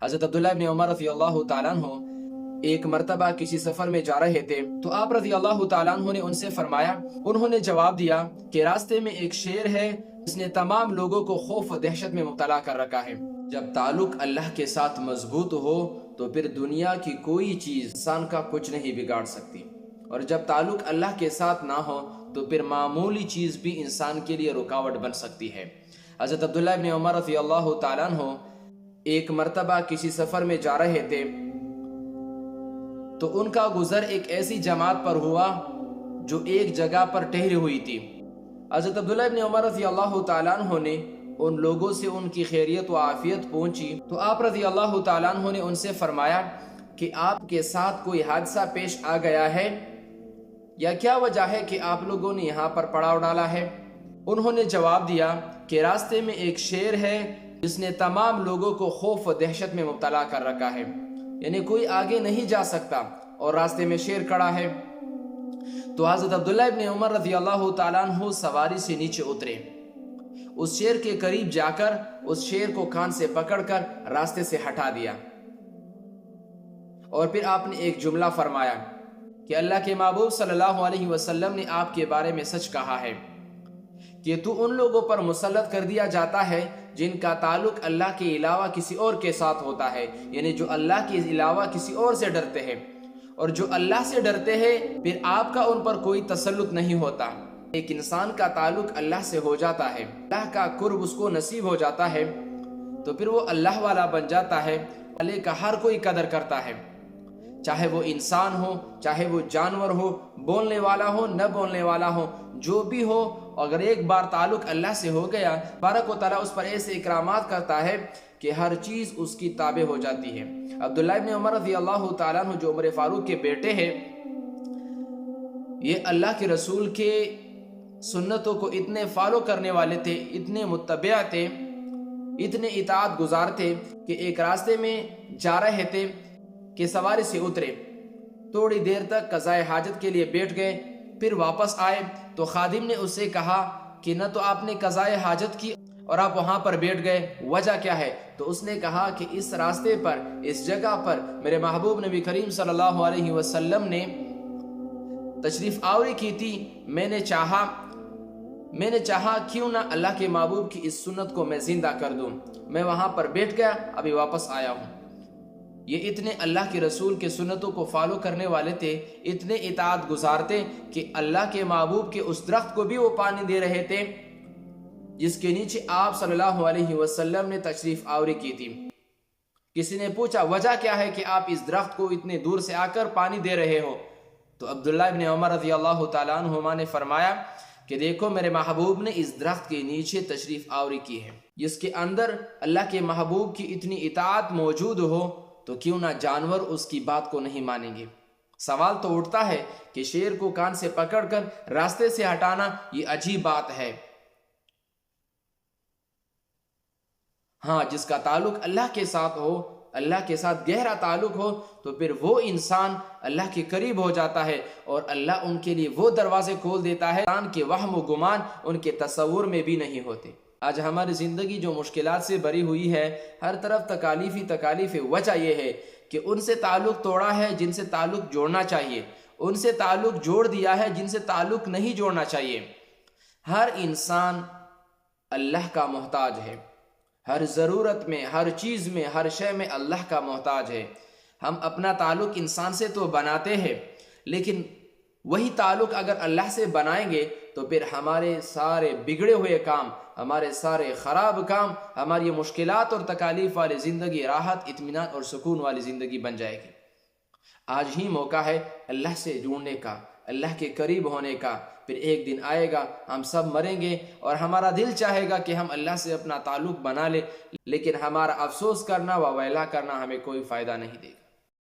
حضرت عبداللہ ابن عمر رضی اللہ تعالیٰ عنہ ایک مرتبہ کسی سفر میں جا رہے تھے تو آپ رضی اللہ تعالیٰ عنہ نے ان سے فرمایا، انہوں نے جواب دیا کہ راستے میں ایک شیر ہے جس نے تمام لوگوں کو خوف و دہشت میں مبتلا کر رکھا ہے۔ جب تعلق اللہ کے ساتھ مضبوط ہو تو پھر دنیا کی کوئی چیز انسان کا کچھ نہیں بگاڑ سکتی، اور جب تعلق اللہ کے ساتھ نہ ہو تو پھر معمولی چیز بھی انسان کے لیے رکاوٹ بن سکتی ہے۔ حضرت عبداللہ ابن عمر رضی اللہ تعالیٰ عنہ ایک مرتبہ کسی سفر میں جا رہے تھے تو ان کا گزر ایک ایسی جماعت پر ہوا جو ایک جگہ پر ٹھہری ہوئی تھی۔ حضرت عبداللہ ابن عمر رضی اللہ تعالیٰ عنہ نے ان لوگوں سے ان کی خیریت و عافیت پوچھی تو آپ رضی اللہ تعالیٰ عنہ نے ان سے فرمایا کہ آپ کے ساتھ کوئی حادثہ پیش آ گیا ہے یا کیا وجہ ہے کہ آپ لوگوں نے یہاں پر پڑاؤ ڈالا ہے؟ انہوں نے جواب دیا کہ راستے میں ایک شیر ہے جس نے تمام لوگوں کو خوف و دہشت میں مبتلا کر رکھا ہے، یعنی کوئی آگے نہیں جا سکتا اور راستے میں شیر کھڑا ہے۔ تو حضرت عبداللہ ابن عمر رضی اللہ تعالیٰ عنہ سواری سے نیچے اترے، اس شیر کے قریب جا کر اس شیر کو کان سے پکڑ کر راستے سے ہٹا دیا، اور پھر آپ نے ایک جملہ فرمایا کہ اللہ کے محبوب صلی اللہ علیہ وسلم نے آپ کے بارے میں سچ کہا ہے کہ تو ان لوگوں پر مسلط کر دیا جاتا ہے جن کا تعلق اللہ کے علاوہ کسی اور کے ساتھ ہوتا ہے، یعنی جو اللہ کے علاوہ کسی اور سے ڈرتے ہیں، اور جو اللہ سے ڈرتے ہیں پھر آپ کا ان پر کوئی تسلط نہیں ہوتا۔ ایک انسان کا تعلق اللہ سے ہو جاتا ہے، اللہ کا قرب اس کو نصیب ہو جاتا ہے تو پھر وہ اللہ والا بن جاتا ہے، اللہ کا ہر کوئی قدر کرتا ہے، چاہے وہ انسان ہو، چاہے وہ جانور ہو، بولنے والا ہو، نہ بولنے والا ہو، جو بھی ہو، اگر ایک بار تعلق اللہ سے ہو گیا بارک و تعالیٰ اس پر ایسے اکرامات کرتا ہے کہ ہر چیز اس کی تابع ہو جاتی ہے۔ عبداللہ ابن عمر رضی اللہ تعالیٰ عنہ جو عمر فاروق کے بیٹے ہیں، یہ اللہ کے رسول کے سنتوں کو اتنے فالو کرنے والے تھے، اتنے متبع تھے، اتنے اطاعت گزار تھے کہ ایک راستے میں جا رہے تھے کہ سواری سے اترے، تھوڑی دیر تک قضائے حاجت کے لیے بیٹھ گئے، پھر واپس آئے تو خادم نے اس سے کہا کہ نہ تو آپ نے قضائے حاجت کی اور آپ وہاں پر بیٹھ گئے، وجہ کیا ہے؟ تو اس نے کہا کہ اس راستے پر، اس جگہ پر میرے محبوب نبی کریم صلی اللہ علیہ وسلم نے تشریف آوری کی تھی، میں نے چاہا کیوں نہ اللہ کے محبوب کی اس سنت کو میں زندہ کر دوں، میں وہاں پر بیٹھ گیا، ابھی واپس آیا ہوں۔ یہ اتنے اللہ کے رسول کے سنتوں کو فالو کرنے والے تھے، اتنے اطاعت گزار تھے کہ اللہ کے محبوب کے اس درخت کو بھی وہ پانی دے رہے تھے جس کے نیچے آپ صلی اللہ علیہ وسلم نے تشریف آوری کی تھی۔ کسی نے پوچھا وجہ کیا ہے کہ آپ اس درخت کو اتنے دور سے آ کر پانی دے رہے ہو؟ تو عبداللہ ابن عمر رضی اللہ تعالیٰ عنہما نے فرمایا کہ دیکھو میرے محبوب نے اس درخت کے نیچے تشریف آوری کی ہے، جس کے اندر اللہ کے محبوب کی اتنی اطاعت موجود ہو تو کیوں نہ جانور اس کی بات کو نہیں مانیں گے۔ سوال تو اٹھتا ہے کہ شیر کو کان سے پکڑ کر راستے سے ہٹانا یہ عجیب بات ہے۔ ہاں، جس کا تعلق اللہ کے ساتھ ہو، اللہ کے ساتھ گہرا تعلق ہو تو پھر وہ انسان اللہ کے قریب ہو جاتا ہے، اور اللہ ان کے لیے وہ دروازے کھول دیتا ہے انسان کے وہم و گمان ان کے تصور میں بھی نہیں ہوتے۔ آج ہماری زندگی جو مشکلات سے بری ہوئی ہے، ہر طرف تکالیف، وجہ یہ ہے کہ ان سے تعلق توڑا ہے جن سے تعلق جوڑنا چاہیے، ان سے تعلق جوڑ دیا ہے جن سے تعلق نہیں جوڑنا چاہیے۔ ہر انسان اللہ کا محتاج ہے، ہر ضرورت میں، ہر چیز میں، ہر شے میں اللہ کا محتاج ہے۔ ہم اپنا تعلق انسان سے تو بناتے ہیں، لیکن وہی تعلق اگر اللہ سے بنائیں گے تو پھر ہمارے سارے بگڑے ہوئے کام، ہمارے سارے خراب کام، ہماری مشکلات اور تکالیف والی زندگی راحت، اطمینان اور سکون والی زندگی بن جائے گی۔ آج ہی موقع ہے اللہ سے جڑنے کا، اللہ کے قریب ہونے کا۔ پھر ایک دن آئے گا ہم سب مریں گے اور ہمارا دل چاہے گا کہ ہم اللہ سے اپنا تعلق بنا لیں، لیکن ہمارا افسوس کرنا و ویلا کرنا ہمیں کوئی فائدہ نہیں دے گا۔